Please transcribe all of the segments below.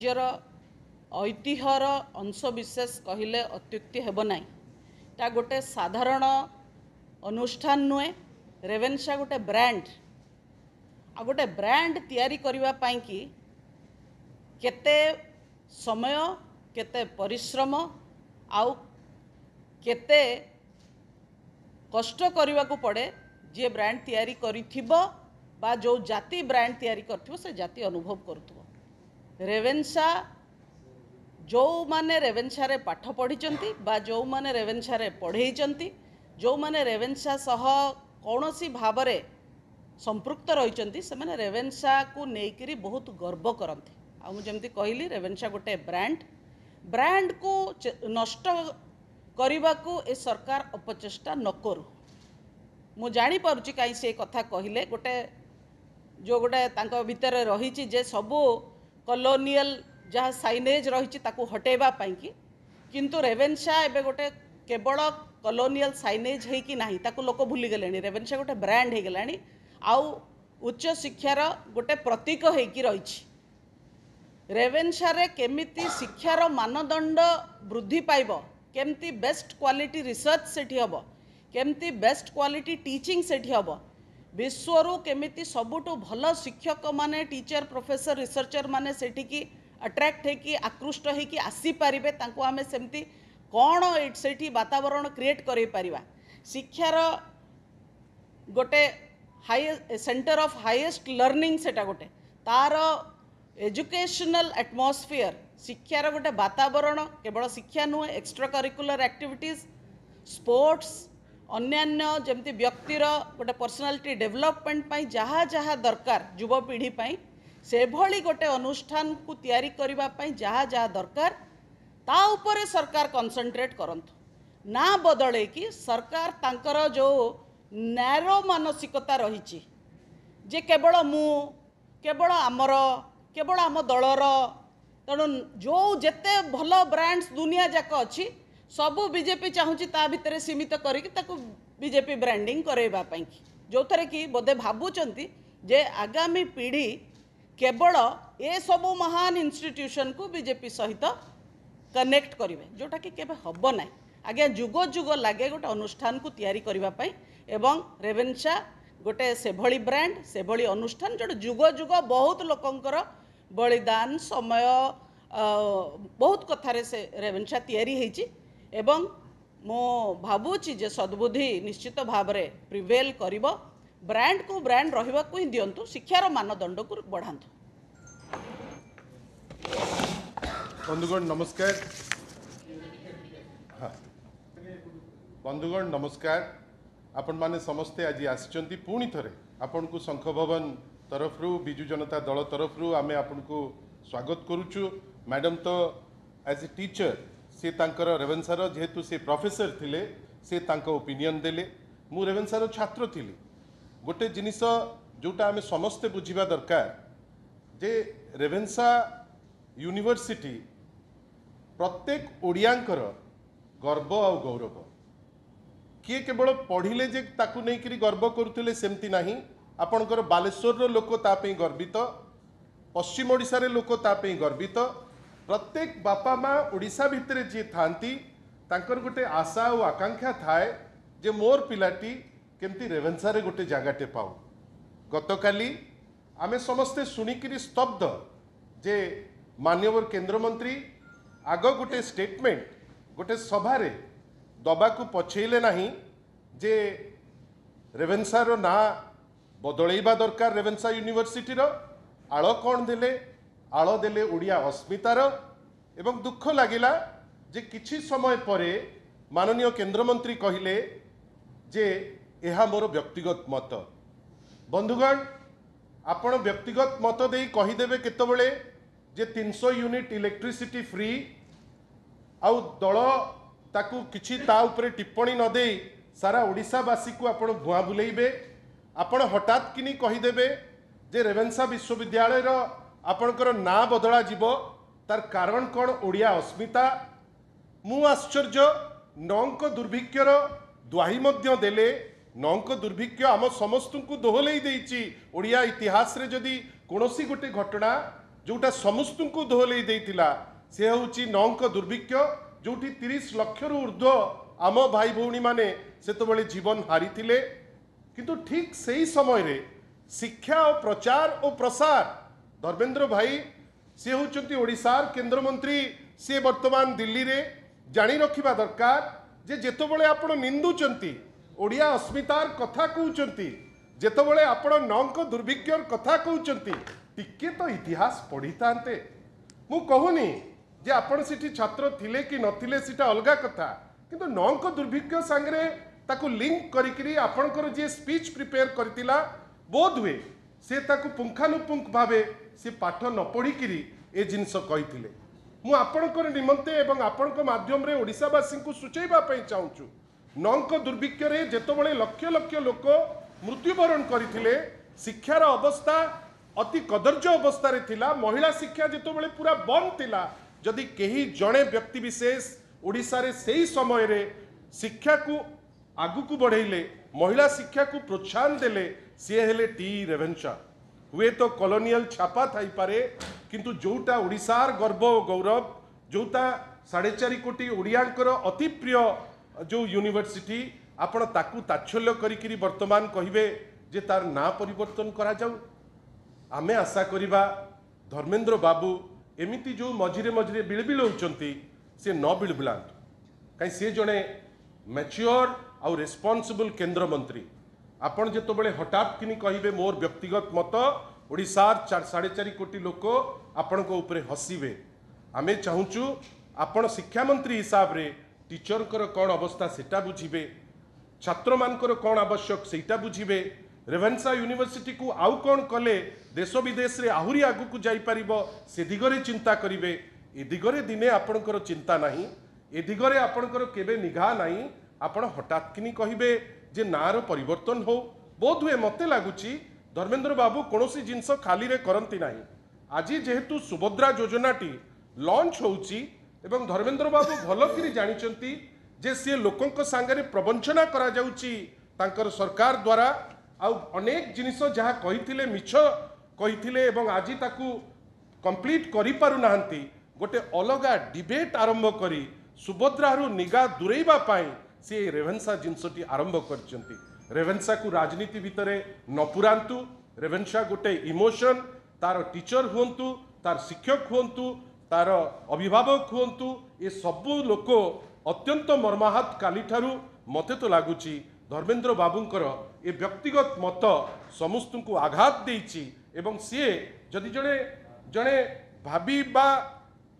राज्यर ऐतिह्यर अंशविशेष कहले अत्युक्ति हेब नाई। ता गोटे साधारण अनुष्ठान नुहे। रेवेन्सा गोटे ब्रांड आ गोटे ब्रांड तैयारी करबा पई कि केते समय केते परिश्रम आउ केते कष्ट करने को पड़े जे ब्रांड तैयारी करिथिबो बा जो जाति ब्रांड तैयारी करथिबो से जाति अनुभव करथबो। रेवेन्सा जो माने रेवेन्सा रे पाठ पढ़ी बा जो माने रेवेन्सा रे पढ़ेइचंती जो माने रेवेन्सा सह कौनसी भावरे संपृक्त रहिचंती से माने रेवेन्सा को नेकरी बहुत गर्व करंती। आ मु जेमती कहली रेवेन्सा गोटे ब्रांड को नष्ट करने को ए सरकार अपचेष्टा न करू। मु जानी पारुची कहीं से कथा कहले गोटे जो गोटे तांको भितर रही जे सबू कॉलोनियल जहाँ साइनेज रही हटेबा पाई कि किंतु रेवेन्सा एबे गोटे केवल कॉलोनियल साइनेज है कि नहीं ताको लोक भूली गले। रेवेन्सा गोटे ब्रांड हो गलानी आउ उच्च शिक्षार गोटे प्रतीक है कि रही। रेवेन्सा रे केमिति शिक्षार मानदंड वृद्धि पाइब, केमती बेस्ट क्वालिटी रिसर्च सेठी हब, केमती बेस्ट क्वालिटी टीचिंग सेठी हब, विश्वरू केमिति सबुठु भल शिक्षक माने टीचर प्रोफेसर रिसर्चर माने सेठी की अट्रैक्ट है कि आकृष्ट है कि आसी पारिबे तांको आमे सेमती कौन सेठी वातावरण क्रिएट करै परिबा। शिक्षार गोटे high centre of highest learning सेटा गोटे तार एजुकेशनल एटमॉस्फेयर शिक्षार गोटे वातावरण केवल शिक्षा नुहे एक्स्ट्रा करिकुलर एक्टिविटीज स्पोर्ट्स अन्यान्य जमती व्यक्तिर गोटे पर्सनालिटी डेवलपमेंट पाई जहाँ जहाँ दरकार युवपीढ़ी पाई से भली गोटे अनुष्ठान को तैयारी करबा पाई जहाँ जहाँ दरकार ता उपरे सरकार कंसंट्रेट करंतु ना बदले कि सरकार तांकर जो नैरो मानसिकता रही जे केवल मु केवल आमर केवल आम दलर तेणु जो जेते भल ब्रांड्स दुनिया जाक अच्छी सबू बीजेपी चाहूँगी ता भितर सीमित करके बीजेपी ब्रांडिंग करवा जो थे कि बोधे भावुंट जे आगामी पीढ़ी केवल ए सबू महान इंस्टीट्यूशन को बीजेपी सहित कनेक्ट करेंगे जोटा कि केबे हब ना। आगे जुग जुग लगे गोटे अनुष्ठान को तैयारी करने एवं रेवेन्सा गोटे से भली ब्रांड से भली अनुष्ठान जो जुग जुग बहुत लोकंकर बलिदान समय बहुत कथारे से रेवेन्सा तैयारी होइछि एवं मो भावुची जे सद्बुद्धि निश्चित भाव में प्रिवेल करिबो। ब्रांड को ब्रांड रहिबा को ही दियंतु, शिक्षार मानदंड को बढ़ांतु। बंधुगण नमस्कार। हाँ बंधुगण नमस्कार। आपण माने समस्ते आज आसिचंती पुणी थरे आपण को शंख भवन तरफ रु बिजु जनता दल तरफ रु आमे आपण को स्वागत करूचु। मैडम तो एज ए टीचर से तांकर रेवेन्सार जेहेतु से प्रोफेसर थिले से तांको ओपिनियन देले। मु रेवेन्सार छात्र थिली। गोटे जिनिस जोटा आमे समस्ते बुझिबा दरकार जे रेवेन्सा यूनिवर्सिटी प्रत्येक ओडियांकर गर्व और गौरव। किए केवल पढ़िले जे ताकू नहीं करी गर्व करुथिले सेमती नाही। आपणकर बालेश्वर लोक तापई गर्वित, पश्चिम ओडिशा रे लोक तापई गर्वित। प्रत्येक बापा माँ ओडिशा भितर जी थांती तांकर गोटे आशा और आकांक्षा थाए जे मोर पिलाटी केमती रेवेन्सा रे गोटे जगाटे पाऊ। गतकाली आमे समस्ते सुनिकिरी स्तब्ध जे माननीय केंद्र मंत्री आग गोटे स्टेटमेंट गोटे सभा रे दबा को पछेले नहीं जे रेवेन्सा रो ना बदलैबा दरकार। रेवेन्सा यूनिवर्सिटी रो आळ कौन देले आळ देले ओडिया अस्मितार। एवं दुख लागिला जे किछि समय परे माननीय केंद्र मंत्री कहिले जे एहा मोर व्यक्तिगत मत। बंधुगण आपण व्यक्तिगत मत देई कहीदेवे केतबेले जे 300 यूनिट इलेक्ट्रिसिटी फ्री आउ दल ताकू किछि ता उपरे टिप्पणी न देई सारा ओडिशावासी को आपण भुआ बुलेइबे। आपण हठात किनी कहीदेवे जे रेवेन्सा विश्वविद्यालय रो आपणकर ना बदला जीव तार कारण कौन ओडिया अस्मिता। मु आश्चर्य नौंक दुर्भिक्षर द्वाही मध्य देले नौंक दुर्भिक्ष आम समस्त को दोहलई देइछि। ओडिया इतिहास रे जदि कोनोसी गोटे घटना जोटा समस्त को दोहलई देइतिला से होची नौंक दुर्भिक्ष जोटी 30 लाख रु ऊर्ध्व आम भाई भौणी माने सेतबेले जीवन हारिथिले किंतु ठीक सही समय रे शिक्षा और प्रचार और प्रसार धर्मेंद्र भाई से होचंती ओडिशार केंद्र मंत्री से वर्तमान दिल्ली रे जानी रखिबा दरकार जे जेतबेले आपण निंदुचंती ओडिया अस्मितार कथा कहउचंती जेतबेले आपण नौंक दुर्भिक्षर कथा कहउचंती टिके तो इतिहास पढ़ी तांते मु कहूनी जे आपण सिटी छात्र थिले कि नथिले सिटा अलगा कथा किंतु नौंक दुर्भिक्ष सांगरे ताकू लिंक करिकरी आपणकर जे स्पीच प्रिपेयर करतिला बोध हुए से ताकू पुंखानुपुंख भावे से पाठ न पढ़िकी ए जिनस कही मु आपणकर निमंते एवं आपणक माध्यम रे ओडिशावासी को सूचैबा पई चाहूछु नौंक दुर्भिक्ष रे जेतबेले लक्ष लक्ष लोक मृत्युवरण करथिले शिक्षार अवस्था अति कदर्य अवस्था रे थिला महिला शिक्षा जेतबेले पूरा बंद थिला जदि केही जणे व्यक्ति विशेष ओडिशा रे सेही समय रे शिक्षा को आगु को बढ़ेले महिला शिक्षा को प्रोत्साहन देले सी हेले टी रेवेन्शा हुए तो कॉलोनियल छापा थाई पारे किंतु जोटा ओडिशार गर्व और गौरव जोटा 4.5 कोटी ओडियांकर अति प्रिय जो यूनिवर्सिटी आपण ताकू ताच्छल्य करिकरी वर्तमान कहिबे जे तार ना परिवर्तन करा जाऊ आमे आशा करिबा धर्मेंद्र बाबू एमिति जो मझिरे मझिरे बिलबिल होउचंती से न बिलबिलांतु कहीं से जड़े मैच्योर आउ रेस्पॉन्सिबल केंद्र मंत्री आपण जेतबेले हठात किनी कहिबे मोर व्यक्तिगत मत ओडिशार 4.5 कोटी लोक आपण को ऊपर हसीबे आमे चाहूचु आपण शिक्षा मंत्री हिसाब रे टीचर कर कौन अवस्था सेटा बुझिबे छात्र मानकर कौन आवश्यक सेटा बुझिबे रेवेन्सा यूनिवर्सिटी को आउ कौन कले देश विदेश रे आहुरी आगु को जाई परिबो से दिगरे चिंता करिवे ए दिगरे दिने आपणकर चिंता नाही ए दिगरे आपणकर केबे निगाह नाही आपण हठात किनी कहिबे जे नार परिवर्तन हो बोध हुए मते लागुची धर्मेंद्र बाबू कोनोसी जिंस खाली रे करंती नाही आज जेहेतु सुभद्रा योजनाटी लॉन्च होउची एवं धर्मेंद्र बाबू भलकिरी जानिचंती जे से लोकंक सांगरे प्रवंचना करा जाउची तांकर सरकार द्वारा आउ अनेक जिनिस जहाँ कहिथिले मिछ कहिथिले एवं आज ताकू कंप्लीट करि पारु नाहंती गोटे अलगा डिबेट आरंभ करी सुभद्रारू निगा दुरेइबा पाई से रेवेन्सा जिनसटी आरंभ करचंती रेवेन्सा को राजनीति भितरे न पुरांतु रेवेन्सा गोटे इमोशन तार टीचर हुंतु तार शिक्षक हुंतु तार अभिभावक हुंतु ये सबु लोक अत्यंत मर्माहत काली ठारू मते तो लागुची धर्मेंद्र बाबूंकर ए व्यक्तिगत मत समस्त को आघात देइची एवं सी जदि जड़े जड़े भाबी बा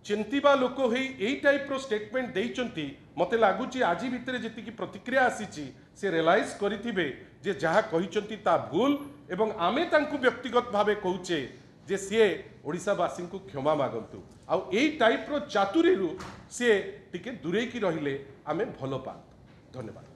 चिंतीबा लोक होई एई टाइप रो स्टेटमेंट देइचंती मते लागुची आजी भितरे जेति की प्रतिक्रिया आसीची से रियलाइज करिथिबे जे जहा कहिचंती ता भूल एवं आमे तांकु व्यक्तिगत भावे कहूचे जे सीए ओडिशावासी को क्षमा मागंतु आउ एई टाइप रो चातुरी रु से टिके दूरे की रहिले आमे भलो पा धन्यवाद।